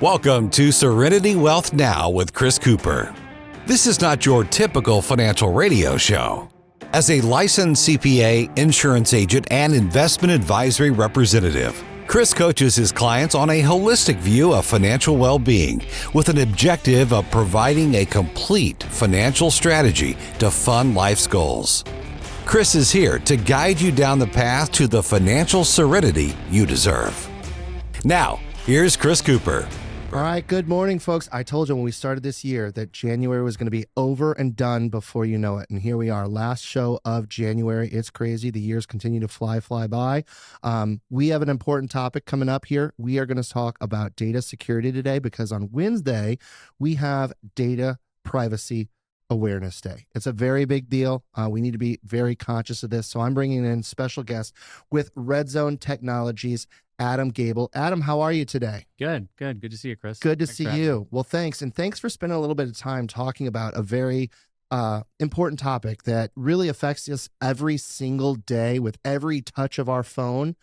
Welcome to Serenity Wealth Now with Chris Cooper. This is not your typical financial radio show. As a licensed CPA, insurance agent, and investment advisory representative, Chris coaches his clients on a holistic view of financial well-being with an objective of providing a complete financial strategy to fund life's goals. Chris is here to guide you down the path to the financial serenity you deserve. Now, here's Chris Cooper. All right, good morning, folks. I told you when we started this year that January was going to be over and done before you know it. And here we are, last show of January. It's crazy. The years continue to fly by. We have an important topic coming up here. We are going to talk about data security today because on Wednesday, we have Data Privacy Awareness Day. It's a very big deal. We need to be very conscious of this. So I'm bringing in special guest with RedZone Technologies, Adam Goebel. Adam, how are you today? Good to see you, Chris. Good to see you. Well, thanks. And thanks for spending a little bit of time talking about a very important topic that really affects us every single day with every touch of our phone.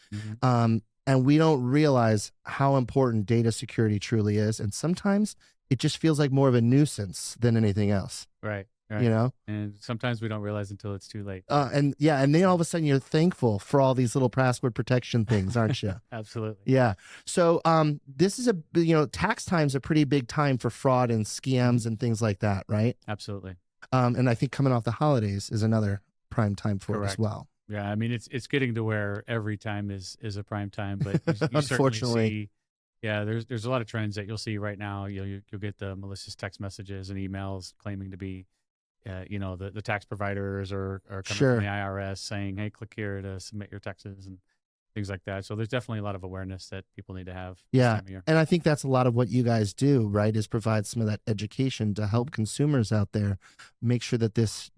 And we don't realize how important data security truly is. And sometimes it just feels like more of a nuisance than anything else. Right. You know, and sometimes we don't realize until it's too late. And then all of a sudden you're thankful for all these little password protection things, aren't you? Absolutely. Yeah. So this is tax time's a pretty big time for fraud and scams and things like that, right? Absolutely. And I think coming off the holidays is another prime time for it as well. Yeah, I mean it's getting to where every time is a prime time, but you unfortunately see, yeah, there's a lot of trends that you'll see right now. You'll get the malicious text messages and emails claiming to be the tax providers are coming from the IRS saying, hey, click here to submit your taxes and things like that. So there's definitely a lot of awareness that people need to have. Yeah. This time of year. And I think that's a lot of what you guys do, right? Is provide some of that education to help consumers out there make sure that this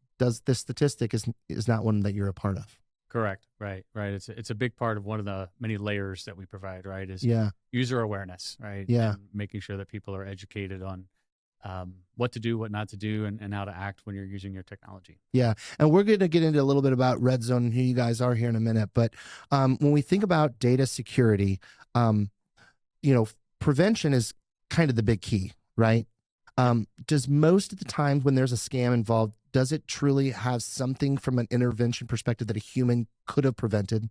statistic is not one that you're a part of. Correct. Right. It's a big part of one of the many layers that we provide, right? Is user awareness, right? Yeah. And making sure that people are educated on what to do, what not to do, and how to act when you're using your technology. Yeah. And we're going to get into a little bit about RedZone and who you guys are here in a minute. But when we think about data security, prevention is kind of the big key, right? Does most of the times when there's a scam involved, does it truly have something from an intervention perspective that a human could have prevented?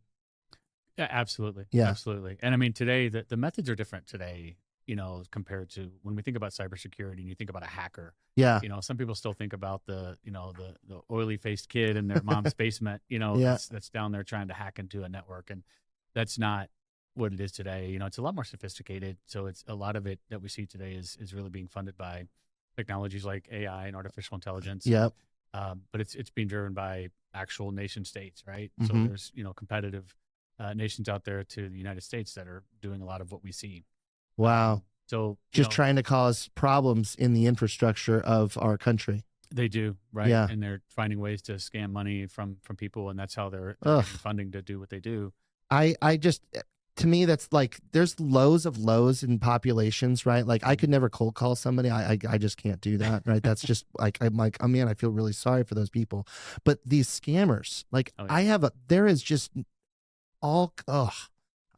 Yeah, absolutely. Yeah. Absolutely. And I mean, today, the methods are different today, compared to when we think about cybersecurity and you think about a hacker. Yeah. Some people still think about the oily faced kid in their mom's basement, that's down there trying to hack into a network. And that's not what it is today. It's a lot more sophisticated. So it's a lot of it that we see today is really being funded by technologies like AI and artificial intelligence. Yep. But it's being driven by actual nation states, right? So there's, competitive nations out there to the United States that are doing a lot of what we see. Wow. So just trying to cause problems in the infrastructure of our country. They do, right? Yeah. And they're finding ways to scam money from people, and that's how they're getting funding to do what they do. To me, that's like, there's lows of lows in populations, right? Like I could never cold call somebody. I just can't do that, right? That's just like, I'm like, oh man, I feel really sorry for those people. But these scammers, like there is just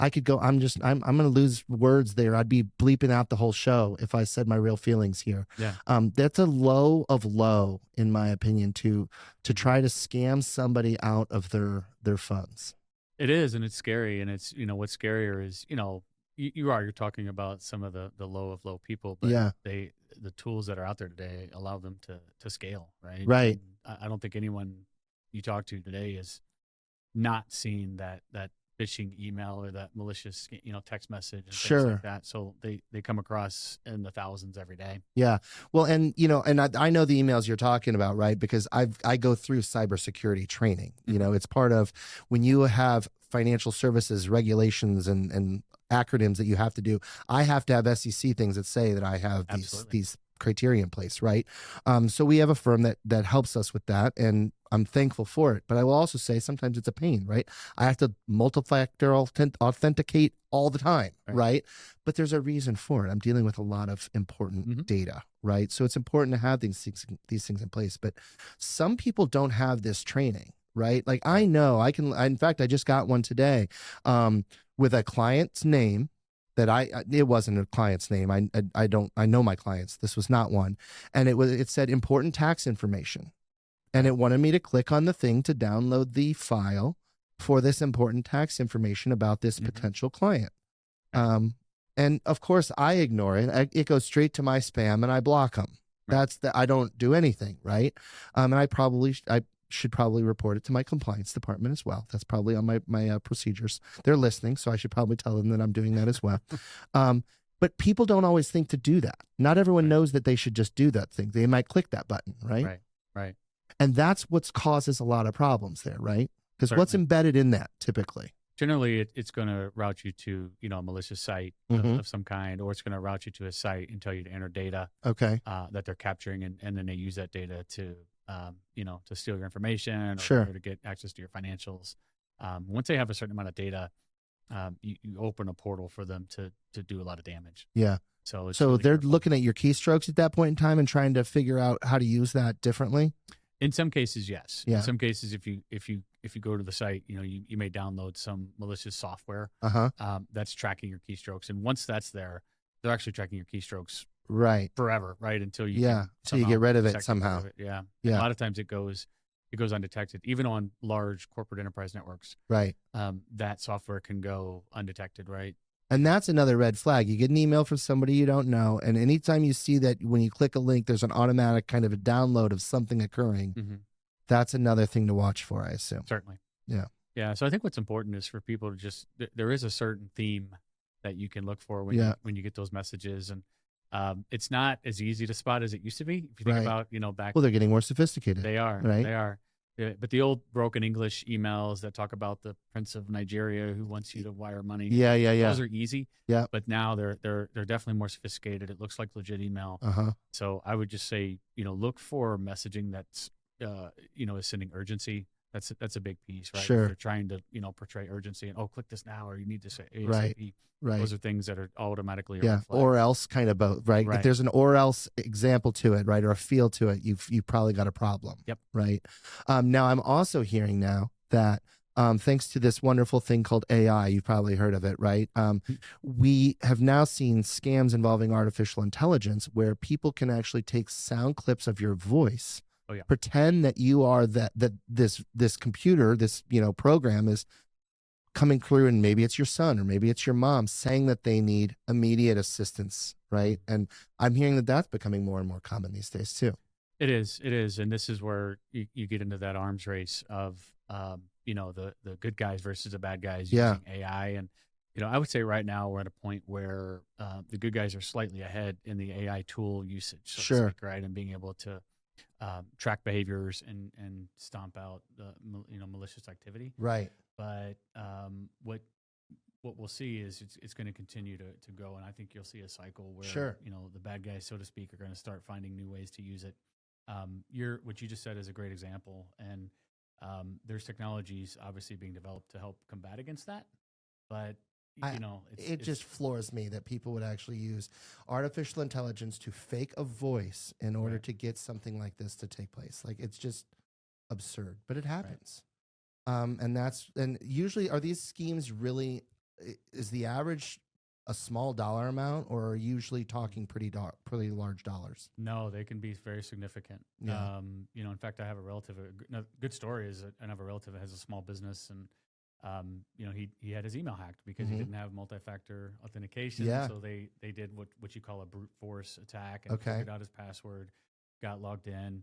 I could go, I'm going to lose words there. I'd be bleeping out the whole show if I said my real feelings here. Yeah. That's a low of low, in my opinion, to try to scam somebody out of their funds. It is, and it's scary. And it's, what's scarier is, you're talking about some of the low of low people, but the tools that are out there today allow them to scale, right? Right. And I don't think anyone you talk to today is not seeing that phishing email or that malicious, text message and things like that. So they come across in the thousands every day. Yeah. Well, and, I know the emails you're talking about, right? Because I go through cybersecurity training. It's part of when you have financial services regulations and acronyms that you have to do. I have to have SEC things that say that I have these criteria in place, right? So we have a firm that helps us with that, and I'm thankful for it. But I will also say sometimes it's a pain, right? I have to multi-factor authenticate all the time, right? But there's a reason for it. I'm dealing with a lot of important data, right? So it's important to have these things in place. But some people don't have this training, right? Like I know in fact, I just got one today with a client's name that it wasn't a client's name. I know my clients. This was not one. And it said important tax information. And it wanted me to click on the thing to download the file for this important tax information about this potential client. And of course I ignore it. It goes straight to my spam and I block them. I don't do anything. Right. And I should probably report it to my compliance department as well. That's probably on my procedures. They're listening, so I should probably tell them that I'm doing that as well. But people don't always think to do that. Not everyone knows that they should just do that thing. They might click that button, right? Right. And that's what causes a lot of problems there, right? Because what's embedded in that typically? Generally, it's going to route you to, a malicious site of some kind, or it's going to route you to a site and tell you to enter data that they're capturing, and then they use that data to, to steal your information or to get access to your financials. Once they have a certain amount of data, you open a portal for them to do a lot of damage. Yeah. So really they're looking at your keystrokes at that point in time and trying to figure out how to use that differently. In some cases, yes. Yeah. In some cases, if you go to the site, you may download some malicious software that's tracking your keystrokes, and once that's there, they're actually tracking your keystrokes forever, right? Until you until you get rid of it somehow. Yeah. A lot of times it goes undetected, even on large corporate enterprise networks. Right. That software can go undetected, right? And that's another red flag. You get an email from somebody you don't know, and anytime you see that when you click a link, there's an automatic kind of a download of something occurring, that's another thing to watch for, I assume. Certainly. Yeah. Yeah. So I think what's important is for people to just, there is a certain theme that you can look for when you get those messages. And it's not as easy to spot as it used to be. If you think about, back. Well, they're getting more sophisticated. They are. Right. They are. But the old broken English emails that talk about the Prince of Nigeria who wants you to wire money. Yeah. Those are easy. Yeah. But now they're definitely more sophisticated. It looks like legit email. So I would just say, look for messaging that's, is sending urgency. That's a big piece, right? Sure. If they're trying to, portray urgency and, click this now, or you need to say ASAP. Right. Those are things that are automatically or else kind of both, right? If there's an or else example to it, right, or a feel to it, you've probably got a problem. Yep. Right. Now I'm also hearing now that thanks to this wonderful thing called AI, you've probably heard of it, right? We have now seen scams involving artificial intelligence where people can actually take sound clips of your voice, pretend that you are this computer, this program is coming through, and maybe it's your son or maybe it's your mom saying that they need immediate assistance, right? And I'm hearing that that's becoming more and more common these days too. It is, and this is where you get into that arms race of the good guys versus the bad guys using AI. And I would say right now we're at a point where the good guys are slightly ahead in the AI tool usage, so to speak, right, and being able to track behaviors and stomp out the malicious activity, right? But what we'll see is it's going to continue to go, and I think you'll see a cycle where the bad guys, so to speak, are going to start finding new ways to use it. What you just said is a great example, and there's technologies obviously being developed to help combat against that, but it just floors me that people would actually use artificial intelligence to fake a voice in order to get something like this to take place. Like, it's just absurd, but it happens. And usually are these schemes really, is the average a small dollar amount, or are you usually talking pretty large dollars? No, they can be very significant. Yeah. In fact, I have a relative, a good story is that I have a relative that has a small business, and he had his email hacked because he didn't have multi-factor authentication. Yeah. So they did what you call a brute force attack, and figured out his password, got logged in,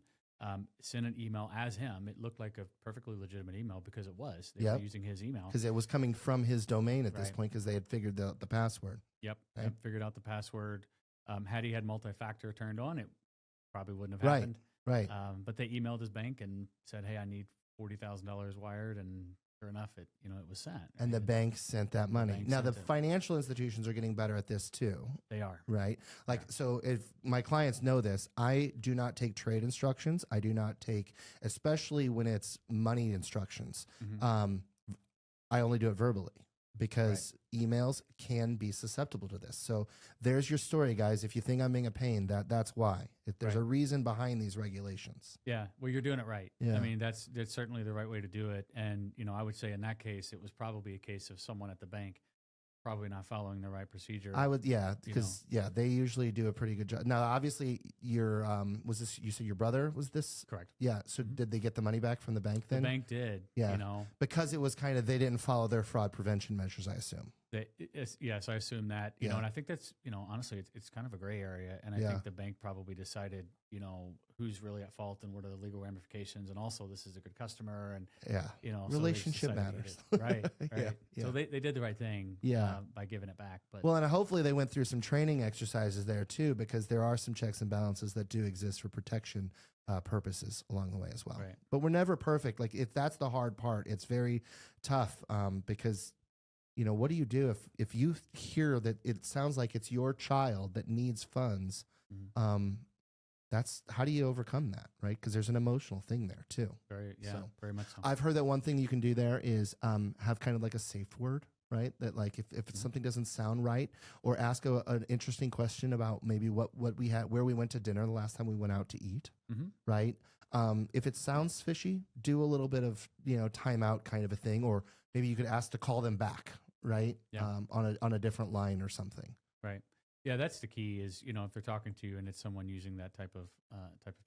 sent an email as him. It looked like a perfectly legitimate email because it was. They were using his email. Because it was coming from his domain at this point because they had figured the password. Yep. Figured out the password. Had he had multi-factor turned on, it probably wouldn't have happened. Right. But they emailed his bank and said, "Hey, I need $40,000 wired," and sure enough, it was sent. And the bank sent that money. Now, the financial institutions are getting better at this too. They are. Right? So if my clients know this, I do not take trade instructions. I do not take, especially when it's money instructions. I only do it verbally because emails can be susceptible to this. So there's your story, guys. If you think I'm being a pain, that's why. There's a reason behind these regulations. Yeah, well, you're doing it right. Yeah. I mean, that's certainly the right way to do it. And I would say in that case, it was probably a case of someone at the bank probably not following the right procedure. I would, because they usually do a pretty good job. Now, obviously, your was this? You said your brother was this? Correct. Yeah. So did they get the money back from the bank then? The bank did. Yeah. You know, because it was kind of they didn't follow their fraud prevention measures, I assume. So I assume that, you know, and I think that's, you know, honestly, it's kind of a gray area. And I think the bank probably decided, you know, who's really at fault and what are the legal ramifications. And also, this is a good customer. And, you know, relationship matters. Right. So they did the right thing by giving it back. But well, and hopefully they went through some training exercises there too, because there are some checks and balances that do exist for protection purposes along the way as well. Right. But we're never perfect. Like that's the hard part. It's very tough because, you know, what do you do if you hear that it sounds like it's your child that needs funds? That's how do you overcome that, right? Because there's an emotional thing there too. Very much so. I've heard that one thing you can do there is have kind of like a safe word, right? That like if something doesn't sound right, or ask an interesting question about maybe what we had, where we went to dinner the last time we went out to eat, right? If it sounds fishy, do a little bit of, you know, timeout kind of a thing, or maybe you could ask to call them back, right? On a different line or something. Right. Yeah, that's the key is, you know, if they're talking to you and it's someone using that type of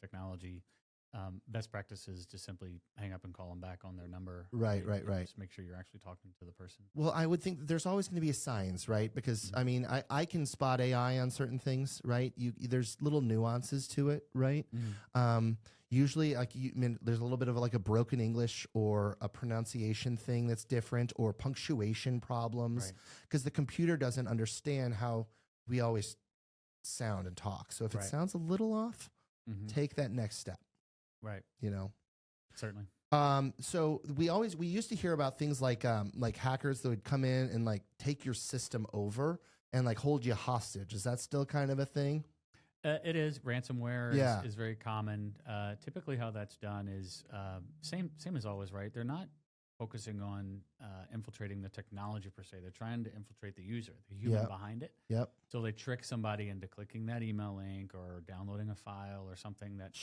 technology, best practice is to simply hang up and call them back on their number. Right. Just make sure you're actually talking to the person. Well, I would think that there's always going to be a signs, right? Because I mean, I can spot AI on certain things, right? There's little nuances to it, right? Usually, like there's a little bit of like a broken English or a pronunciation thing that's different, or punctuation problems, because the computer doesn't understand how we always sound and talk. So if it sounds a little off, take that next step. Right. You know, certainly. So we used to hear about things like hackers that would come in and like take your system over and like hold you hostage. Is that still kind of a thing? It is. Ransomware is very common. Typically how that's done is same as always, right? They're not focusing on infiltrating the technology per se. They're trying to infiltrate the user, the human behind it. So they trick somebody into clicking that email link or downloading a file or something that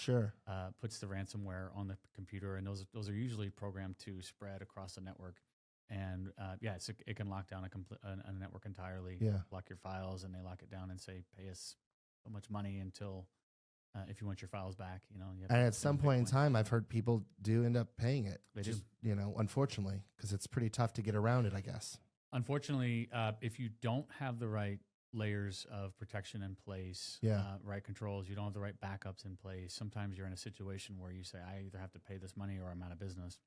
puts the ransomware on the computer. And those are usually programmed to spread across the network. And it can lock down a network entirely, lock your files, and they lock it down and say, pay us so much money until if you want your files back, you know. And at some point in time, I've heard people do end up paying it. They do. You know, unfortunately, because it's pretty tough to get around it, I guess. Unfortunately, if you don't have the right layers of protection in place, right controls, you don't have the right backups in place, sometimes you're in a situation where you say, I either have to pay this money or I'm out of business.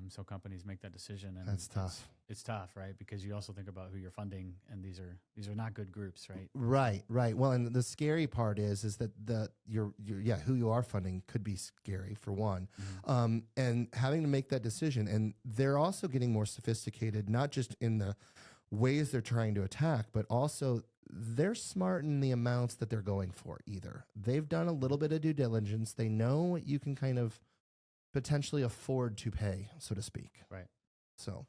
So companies make that decision, and that's tough. It's tough, right? Because you also think about who you're funding, and these are not good groups, right? Right. Well, and the scary part is that who you are funding could be scary for one, and having to make that decision. And they're also getting more sophisticated, not just in the ways they're trying to attack, but also they're smart in the amounts that they're going for. Either they've done a little bit of due diligence, they know what you can kind of potentially afford to pay, so to speak. Right. So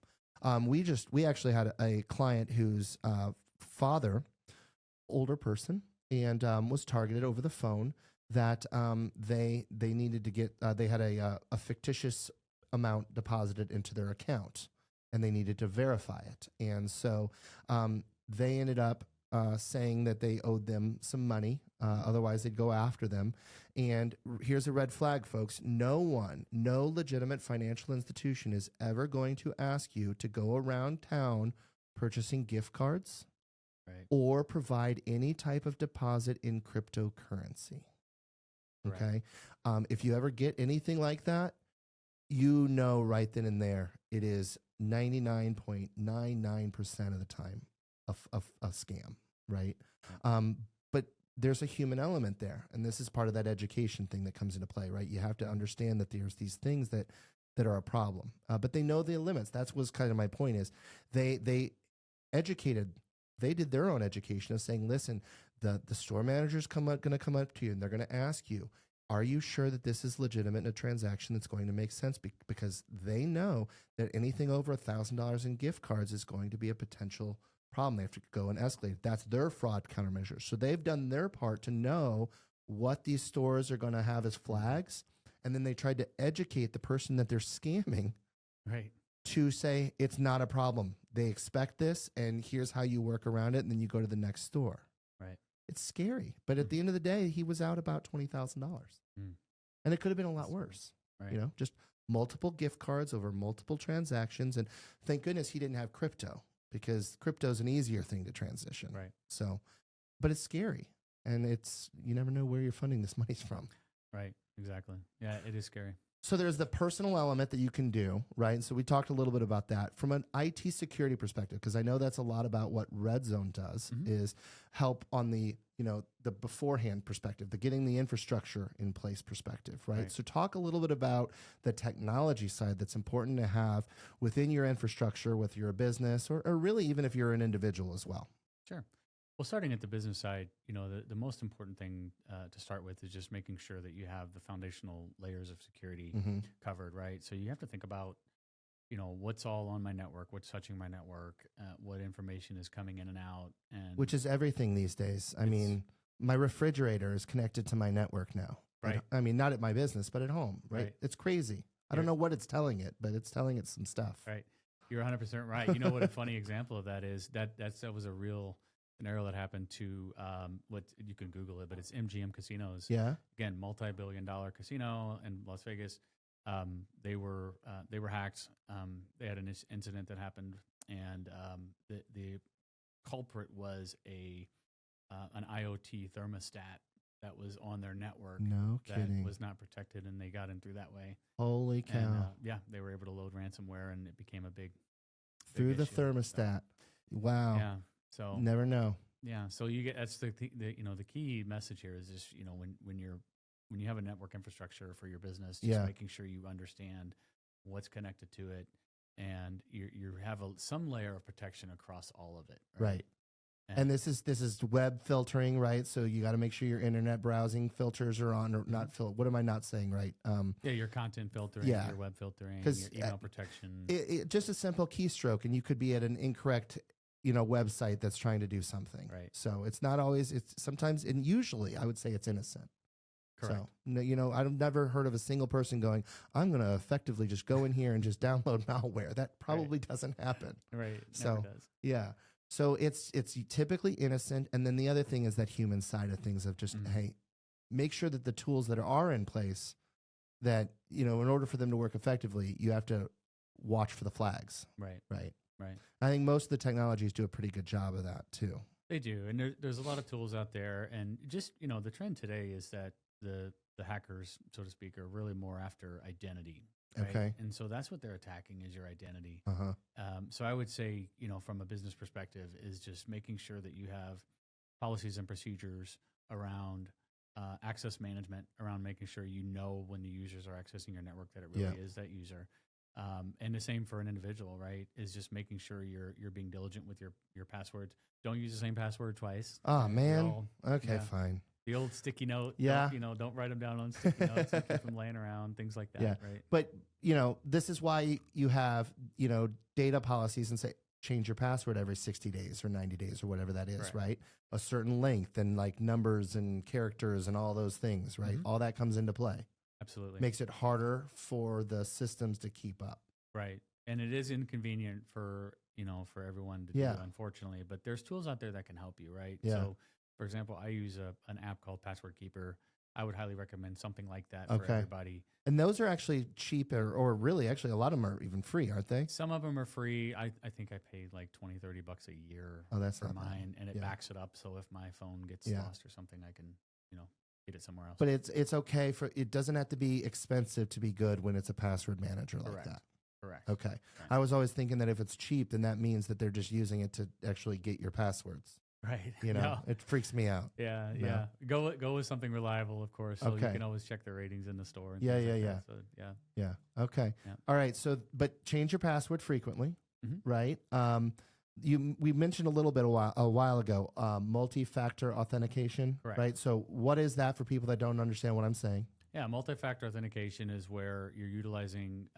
we actually had a client whose father, older person, and was targeted over the phone, that they needed to get, they had a fictitious amount deposited into their account, and they needed to verify it. And so they ended up saying that they owed them some money, otherwise they'd go after them. And here's a red flag, folks. No legitimate financial institution is ever going to ask you to go around town purchasing gift cards or provide any type of deposit in cryptocurrency. Okay? If you ever get anything like that, you know right then and there, it is 99.99% of the time a scam, right? But there's a human element there, and this is part of that education thing that comes into play, right? You have to understand that there's these things that are a problem, but they know the limits. That was kind of my point. Is they did their own education of saying, listen, the store manager's going to come up to you and they're going to ask you, are you sure that this is legitimate in a transaction that's going to make sense? Because they know that anything over $1,000 in gift cards is going to be a potential problem. They have to go and escalate. That's their fraud countermeasure. So they've done their part to know what these stores are going to have as flags, and then they tried to educate the person that they're scamming to say it's not a problem. they expect this, and here's how you work around it, and then you go to the next store. Right. It's scary. But at the end of the day, he was out about $20,000. And it could have been a lot worse. Right. You know, just multiple gift cards over multiple transactions. And thank goodness he didn't have crypto, because crypto is an easier thing to transition. Right. So, but it's scary. And you never know where you're funding this money's from. Right. Exactly. Yeah, it is scary. So there's the personal element that you can do, right? So we talked a little bit about that from an IT security perspective, because I know that's a lot about what RedZone does, is help on the, the beforehand perspective, the getting the infrastructure in place perspective, right? So talk a little bit about the technology side that's important to have within your infrastructure, whether you're a business or really even if you're an individual as well. Sure. Well, starting at the business side, the most important thing to start with is just making sure that you have the foundational layers of security covered, right? So you have to think about, what's all on my network, what's touching my network, what information is coming in and out. Which is everything these days. I mean, my refrigerator is connected to my network now. Right. I mean, not at my business, but at home, right? It's crazy. I don't know what it's telling it, but it's telling it some stuff. Right. You're 100% right. You know what a funny example of that is? That was a real scenario that happened to what you can Google it, but it's MGM Casinos. Yeah. Again, multi-billion-dollar casino in Las Vegas. They were hacked. They had an incident that happened, and the culprit was an IoT thermostat that was on their network. No kidding. That was not protected, and they got in through that way. Holy cow! And, they were able to load ransomware, and it became a big through the issue. thermostat. Wow. Yeah. So never know. Yeah. So you get that's the key message here is just when you have a network infrastructure for your business, just making sure you understand what's connected to it, and you have some layer of protection across all of it. Right. And this is web filtering, right? So you got to make sure your internet browsing filters are on, or not. What am I not saying right? Your content filtering, your web filtering, your email protection. Just a simple keystroke, and you could be at an incorrect website that's trying to do something. Right. So it's not always. It's sometimes, and usually, I would say it's innocent. Correct. So, I've never heard of a single person going, I'm going to effectively just go in here and just download malware. That probably doesn't happen. Right. So, never does. Yeah. So it's typically innocent. And then the other thing is that human side of things of just, hey, make sure that the tools that are in place that, in order for them to work effectively, you have to watch for the flags. Right. Right. Right. I think most of the technologies do a pretty good job of that too. They do. And there's a lot of tools out there. And just, the trend today is that the hackers, so to speak, are really more after identity. Right? Okay. And so that's what they're attacking is your identity. Uh-huh. So I would say, from a business perspective is just making sure that you have policies and procedures around access management, around making sure when the users are accessing your network that it really is that user. And the same for an individual, right? Is just making sure you're being diligent with your passwords. Don't use the same password twice. Oh, man. Okay, fine. The old sticky note. Yeah. Don't write them down on sticky notes and keep them laying around, things like that. Yeah. Right. But, this is why you have, data policies and say, change your password every 60 days or 90 days or whatever that is, right? A certain length and like numbers and characters and all those things, right? All that comes into play. Absolutely. Makes it harder for the systems to keep up. Right. And it is inconvenient for everyone to do, unfortunately, but there's tools out there that can help you, right? Yeah. So, for example, I use an app called Password Keeper. I would highly recommend something like that for everybody. And those are actually cheap or really actually a lot of them are even free, aren't they? Some of them are free. I think I paid like $20-30 a year for mine, and it backs it up. So if my phone gets lost or something, I can, get it somewhere else. But it's okay it doesn't have to be expensive to be good when it's a password manager like that. Correct. Okay. Right. I was always thinking that if it's cheap, then that means that they're just using it to actually get your passwords. Right. It freaks me out. Yeah. Yeah. Go with something reliable, of course. So you can always check the ratings in the store. And Yeah. So, Yeah. Okay. Yeah. All right. So, but change your password frequently, right? We mentioned a little bit a while ago, multi-factor authentication, right? So what is that for people that don't understand what I'm saying? Yeah, multi-factor authentication is where you're utilizing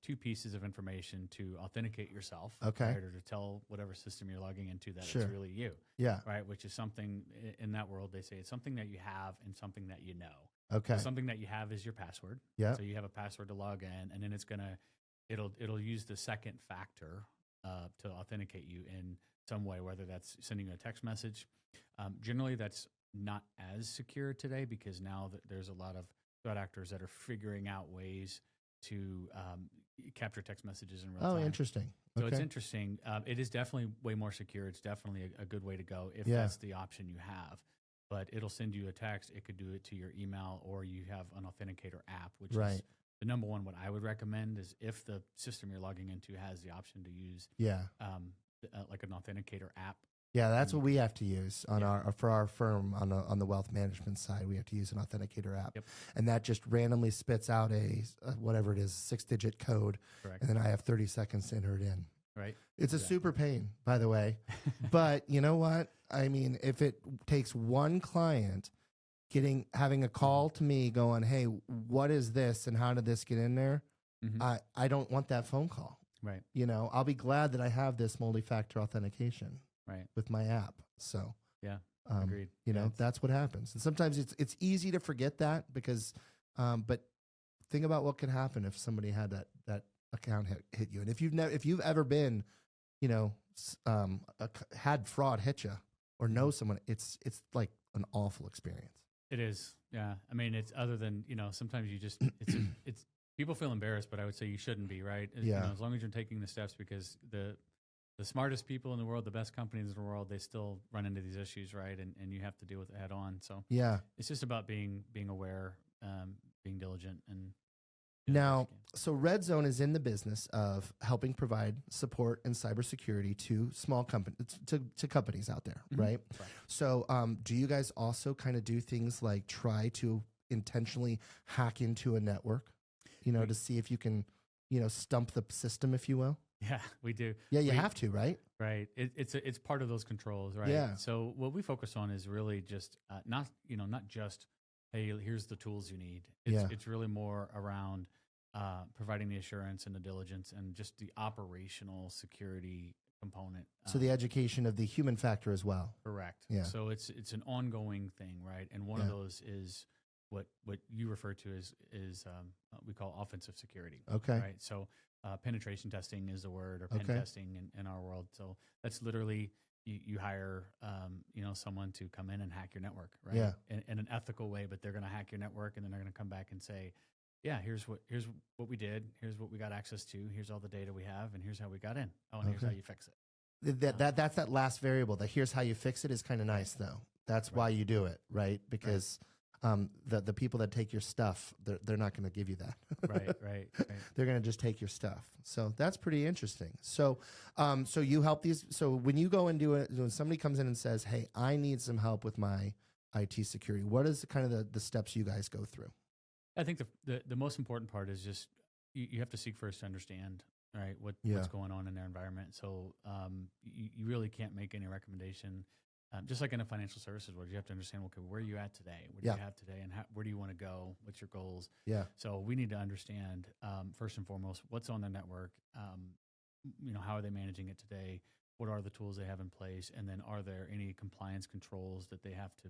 two pieces of information to authenticate yourself, right, or to tell whatever system you're logging into that it's really you, right? Which is something in that world they say it's something that you have and something that you know. Okay, so something that you have is your password. Yeah. So you have a password to log in, and then it'll use the second factor to authenticate you in some way, whether that's sending you a text message. Generally, that's not as secure today because now that there's a lot of threat actors that are figuring out ways to capture text messages in real time. Oh, interesting. So Okay. it's interesting. It is definitely way more secure. It's definitely a good way to go if that's the option you have. But it'll send you a text. It could do it to your email, or you have an authenticator app, which is the number one. What I would recommend is if the system you're logging into has the option to use like an authenticator app. Yeah, that's what we have to use on for our firm on the wealth management side. We have to use an authenticator app, and that just randomly spits out a whatever it is, 6-digit code, and then I have 30 seconds to enter it in. Right. It's a super pain, by the way, but you know what? I mean, if it takes one client having a call to me going, "Hey, what is this, and how did this get in there?" I don't want that phone call. Right. You know, I'll be glad that I have this multi-factor authentication. Right. With my app. So agreed. You know, that's what happens. And sometimes it's easy to forget that because but think about what could happen if somebody had that account hit you. And if you've ever been, you know, had fraud hit you or know someone, it's like an awful experience. It is. Yeah. I mean, it's other than, you know, sometimes you just it's people feel embarrassed, but I would say you shouldn't be, right? You know, as long as you're taking the steps, because the smartest people in the world, the best companies in the world, they still run into these issues, right? And you have to deal with it head on. So it's just about being aware, being diligent, and now. So RedZone is in the business of helping provide support and cybersecurity to small companies, to companies out there, right? So do you guys also kind of do things like try to intentionally hack into a network, you know, to see if you can, you know, stump the system, if you will? Yeah, we do. Yeah, you have to, right? Right. It's part of those controls, right? Yeah. So what we focus on is really just not just, hey, here's the tools you need. It's really more around providing the assurance and the diligence and just the operational security component. So the education of the human factor as well. Correct. Yeah. So it's an ongoing thing, right? And one of those is what you refer to as we call offensive security. Okay. Right. So penetration testing is the word, or pen testing in our world. So that's literally you hire you know, someone to come in and hack your network, right? Yeah. In an ethical way, but they're going to hack your network, and then they're going to come back and say, yeah, here's what we did, here's what we got access to, here's all the data we have, and here's how we got in. Oh, and here's how you fix it. That's that last variable. The here's how you fix it is kind of nice though. That's why you do it, right? Because the people that take your stuff, they're not going to give you that. Right. They're going to just take your stuff. So that's pretty interesting. So, so you help these. So when you go and do it, when somebody comes in and says, "Hey, I need some help with my IT security," what is kind of the steps you guys go through? I think the most important part is just you have to seek first to understand, right, what's going on in their environment. So you really can't make any recommendation. Just like in a financial services world, you have to understand, okay, where are you at today? What do you have today? And where do you want to go? What's your goals? Yeah. So we need to understand, first and foremost, what's on their network. You know, how are they managing it today? What are the tools they have in place? And then are there any compliance controls that they have to,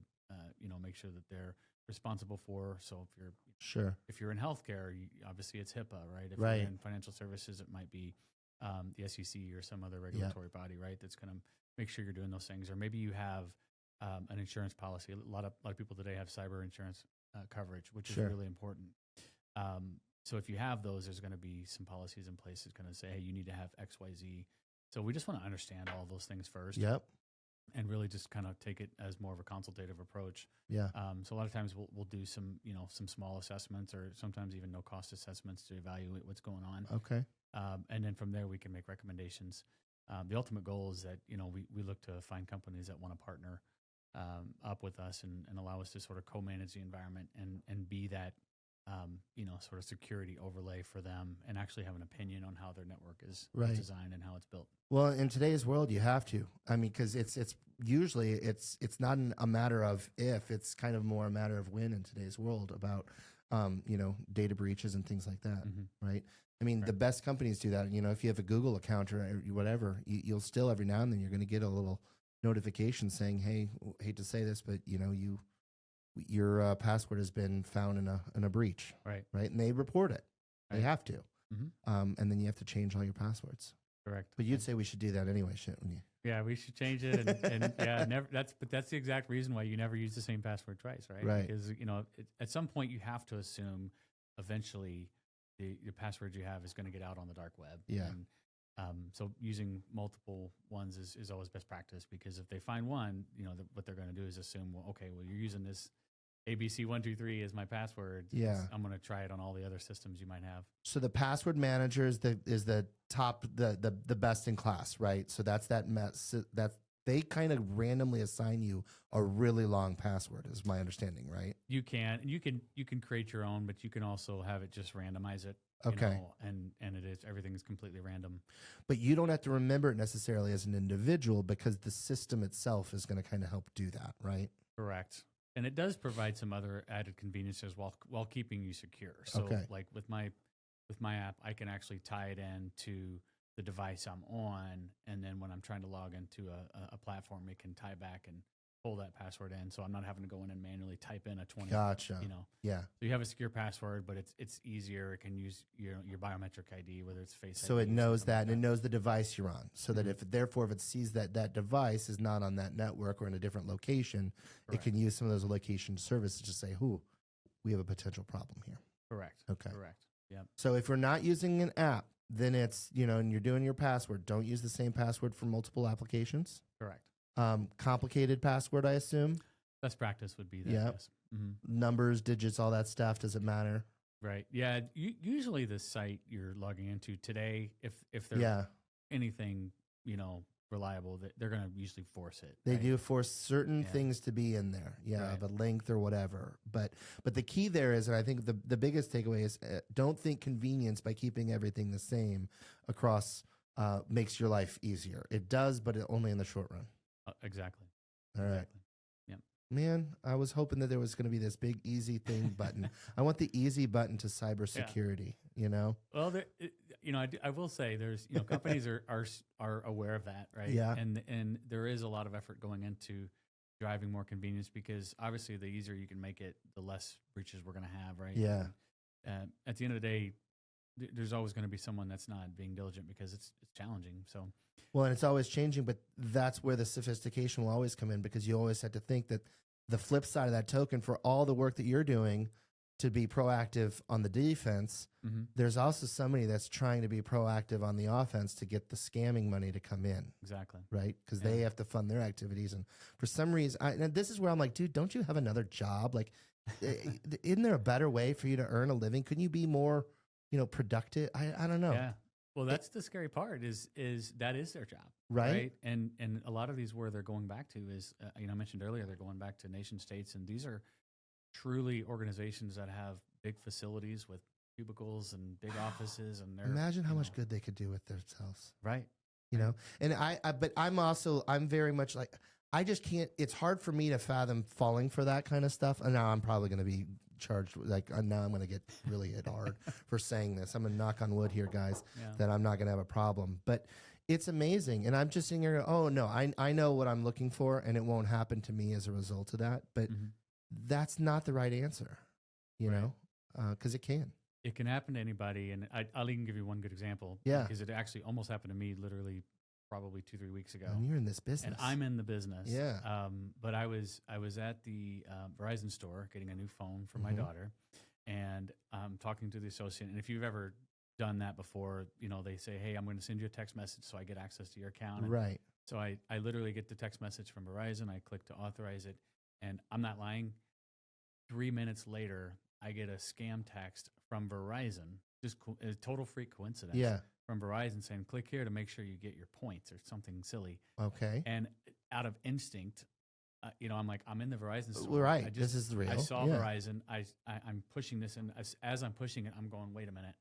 you know, make sure that they're responsible for? So if you're in healthcare, obviously it's HIPAA, right? If you're in financial services, it might be the SEC or some other regulatory body, right? That's going to make sure you're doing those things. Or maybe you have an insurance policy. A lot of people today have cyber insurance coverage, which is really important. So if you have those, there's going to be some policies in place that's going to say, hey, you need to have X, Y, Z. So we just want to understand all those things first. Yep. And really just kind of take it as more of a consultative approach. Yeah. So a lot of times we'll do some small assessments, or sometimes even no cost assessments to evaluate what's going on. Okay. And then from there we can make recommendations. The ultimate goal is that, you know, we look to find companies that want to partner up with us and allow us to sort of co-manage the environment and be that, you know, sort of security overlay for them, and actually have an opinion on how their network is designed and how it's built. Well, in today's world, you have to. I mean, because it's usually it's not a matter of if, it's kind of more a matter of when in today's world about, you know, data breaches and things like that, right? I mean, the best companies do that. You know, if you have a Google account or whatever, you'll still every now and then you're going to get a little notification saying, "Hey, hate to say this, but you know, your password has been found in a breach." Right. And they report it. They have to. And then you have to change all your passwords. Correct. But you'd say we should do that anyway, shouldn't you? Yeah, we should change it, and yeah, never. That's the exact reason why you never use the same password twice, right? Right. Because at some point you have to assume eventually the password you have is going to get out on the dark web. Yeah. And, so using multiple ones is always best practice, because if they find one, what they're going to do is assume, well, okay, well, you're using this ABC123 as my password. Yeah. I'm going to try it on all the other systems you might have. So the password manager is the top, the best in class, right? So that's that they kind of randomly assign you a really long password, is my understanding, right? You can create your own, but you can also have it just randomize it. Okay. And everything is completely random. But you don't have to remember it necessarily as an individual, because the system itself is going to kind of help do that, right? Correct. And it does provide some other added conveniences while keeping you secure. So like with my app, I can actually tie it in to the device I'm on, and then when I'm trying to log into a platform, it can tie back and pull that password in, so I'm not having to go in and manually type in a 20. Gotcha. Yeah. So you have a secure password, but it's easier. It can use your biometric ID, whether it's Face ID. So it knows that, and it knows the device you're on, so that if it sees that device is not on that network or in a different location, Correct. it can use some of those location services to say, we have a potential problem here. Correct. Okay. Correct. Yeah. So if we're not using an app, then it's, and you're doing your password, don't use the same password for multiple applications. Correct. Complicated password, I assume. Best practice would be that. Yeah. Yes. Mm-hmm. Numbers, digits, all that stuff. Does it matter? Right. Yeah. Usually the site you're logging into today, if there's anything, reliable, they're going to usually force it. They do force certain things to be in there. Yeah. Right. Of a length or whatever. But the key there is, and I think the biggest takeaway is, don't think convenience by keeping everything the same across makes your life easier. It does, but only in the short run. Exactly. All right. Exactly. Yep. Man, I was hoping that there was going to be this big easy thing button. I want the easy button to cybersecurity, Well, I will say there's, companies are aware of that, right? Yeah. And there is a lot of effort going into driving more convenience, because obviously the easier you can make it, the less breaches we're going to have, right? Yeah. And at the end of the day, there's always going to be someone that's not being diligent, because it's challenging. So. Well, and it's always changing, but that's where the sophistication will always come in, because you always have to think that the flip side of that token, for all the work that you're doing to be proactive on the defense, there's also somebody that's trying to be proactive on the offense to get the scamming money to come in. Exactly. Right? Because they have to fund their activities. And for some reason, and this is where I'm like, dude, don't you have another job? Like, isn't there a better way for you to earn a living? Couldn't you be more, productive? I don't know. Yeah. Well, that's the scary part is that is their job. Right. And a lot of these, where they're going back to is, I mentioned earlier, they're going back to nation states, and these are truly organizations that have big facilities with cubicles and big offices, and they're, imagine how much good they could do with themselves. Right. And but I'm very much like, I just can't, it's hard for me to fathom falling for that kind of stuff. And now I'm probably going to be charged, now I'm going to get really hit hard for saying this. I'm going to knock on wood here, guys, that I'm not going to have a problem. But it's amazing. And I'm just sitting here, oh no, I know what I'm looking for, and it won't happen to me as a result of that. But that's not the right answer, because it can. It can happen to anybody. And I'll even give you one good example. Yeah. Because it actually almost happened to me literally probably 2-3 weeks ago. And you're in this business. And I'm in the business. Yeah. But I was at the Verizon store getting a new phone for my daughter, and I'm talking to the associate. And if you've ever done that before, they say, hey, I'm going to send you a text message so I get access to your account. And right. So I literally get the text message from Verizon. I click to authorize it, and I'm not lying. 3 minutes later, I get a scam text from Verizon, just a total freak coincidence. Yeah. From Verizon saying, click here to make sure you get your points, or something silly. Okay. And out of instinct, I'm like, I'm in the Verizon store. Right. This is the real. I saw Verizon. I'm pushing this, and as I'm pushing it, I'm going, wait a minute.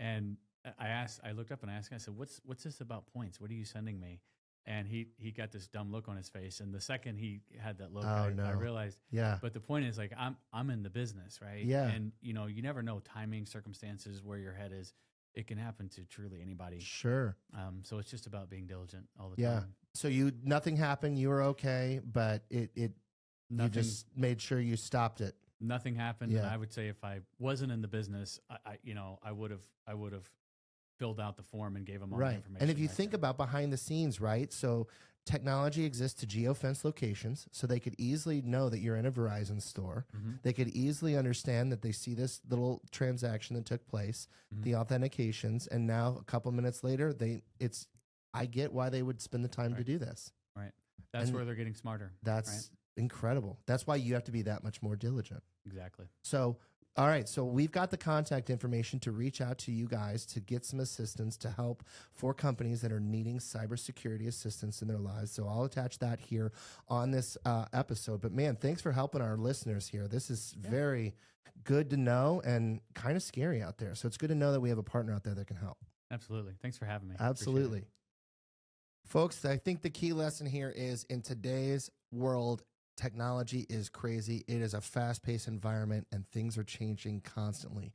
And I looked up and I asked him, I said, what's this about points? What are you sending me? And he got this dumb look on his face. And the second he had that look, I realized. Yeah. But the point is, like, I'm in the business, right? Yeah. And you never know timing, circumstances, where your head is. It can happen to truly anybody. Sure. So it's just about being diligent all the time. Yeah. So nothing happened. You were okay, but you just made sure you stopped it. Nothing happened. Yeah. And I would say if I wasn't in the business, I would have filled out the form and gave them all the information. And if you think about behind the scenes, right? So technology exists to geofence locations, so they could easily know that you're in a Verizon store. They could easily understand that they see this little transaction that took place, the authentications, and now a couple minutes later, I get why they would spend the time to do this. Right. That's where they're getting smarter. That's incredible. That's why you have to be that much more diligent. Exactly. So, all right. So we've got the contact information to reach out to you guys to get some assistance to help for companies that are needing cybersecurity assistance in their lives. So I'll attach that here on this episode. But man, thanks for helping our listeners here. This is very good to know and kind of scary out there. So it's good to know that we have a partner out there that can help. Absolutely. Thanks for having me. Absolutely. Folks, I think the key lesson here is in today's world, technology is crazy. It is a fast-paced environment, and things are changing constantly.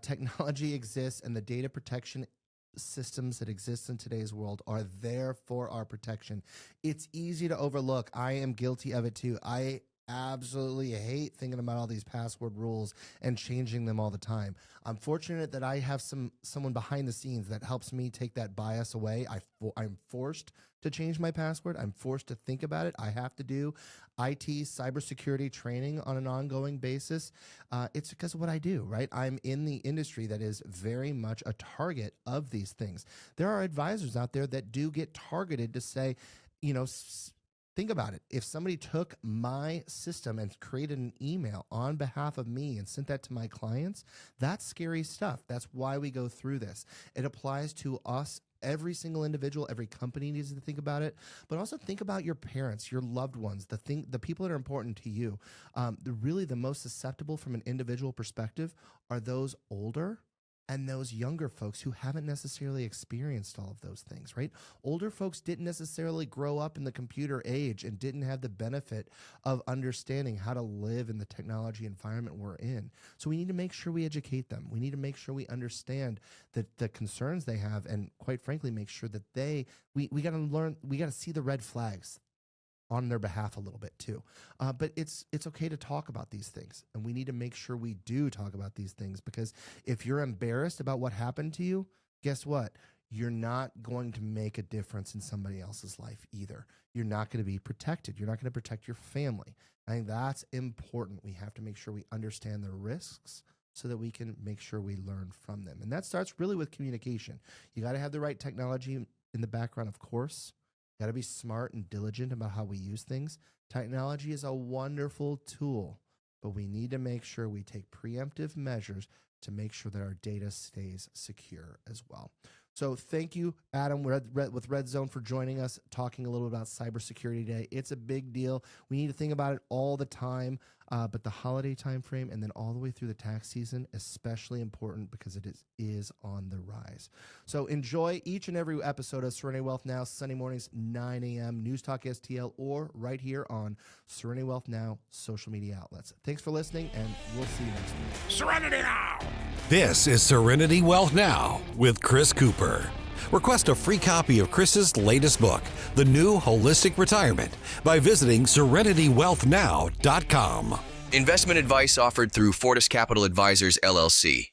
Technology exists, and the data protection systems that exist in today's world are there for our protection. It's easy to overlook. I am guilty of it too. I absolutely hate thinking about all these password rules and changing them all the time. I'm fortunate that I have someone behind the scenes that helps me take that bias away. I'm forced to change my password. I'm forced to think about it. I have to do IT cybersecurity training on an ongoing basis. It's because of what I do, right? I'm in the industry that is very much a target of these things. There are advisors out there that do get targeted to say, think about it. If somebody took my system and created an email on behalf of me and sent that to my clients, that's scary stuff. That's why we go through this. It applies to us. Every single individual, every company needs to think about it, but also think about your parents, your loved ones, the people that are important to you. Really the most susceptible from an individual perspective are those older and those younger folks who haven't necessarily experienced all of those things, right? Older folks didn't necessarily grow up in the computer age and didn't have the benefit of understanding how to live in the technology environment we're in. So we need to make sure we educate them. We need to make sure we understand the concerns they have, and quite frankly, make sure that we got to learn, we got to see the red flags on their behalf a little bit too. But it's okay to talk about these things, and we need to make sure we do talk about these things, because if you're embarrassed about what happened to you, guess what? You're not going to make a difference in somebody else's life either. You're not going to be protected. You're not going to protect your family. I think that's important. We have to make sure we understand the risks so that we can make sure we learn from them. And that starts really with communication. You got to have the right technology in the background, of course. Got to be smart and diligent about how we use things. Technology is a wonderful tool, but we need to make sure we take preemptive measures to make sure that our data stays secure as well. So thank you, Adam, with RedZone, for joining us, talking a little about cybersecurity today. It's a big deal. We need to think about it all the time, but the holiday time frame and then all the way through the tax season, especially important because it is on the rise. So enjoy each and every episode of Serenity Wealth Now, Sunday mornings, 9 a.m., News Talk STL, or right here on Serenity Wealth Now social media outlets. Thanks for listening, and we'll see you next week. Serenity Now! This is Serenity Wealth Now with Chris Cooper. Request a free copy of Chris's latest book, The New Holistic Retirement, by visiting SerenityWealthNow.com. Investment advice offered through Fortis Capital Advisors, LLC.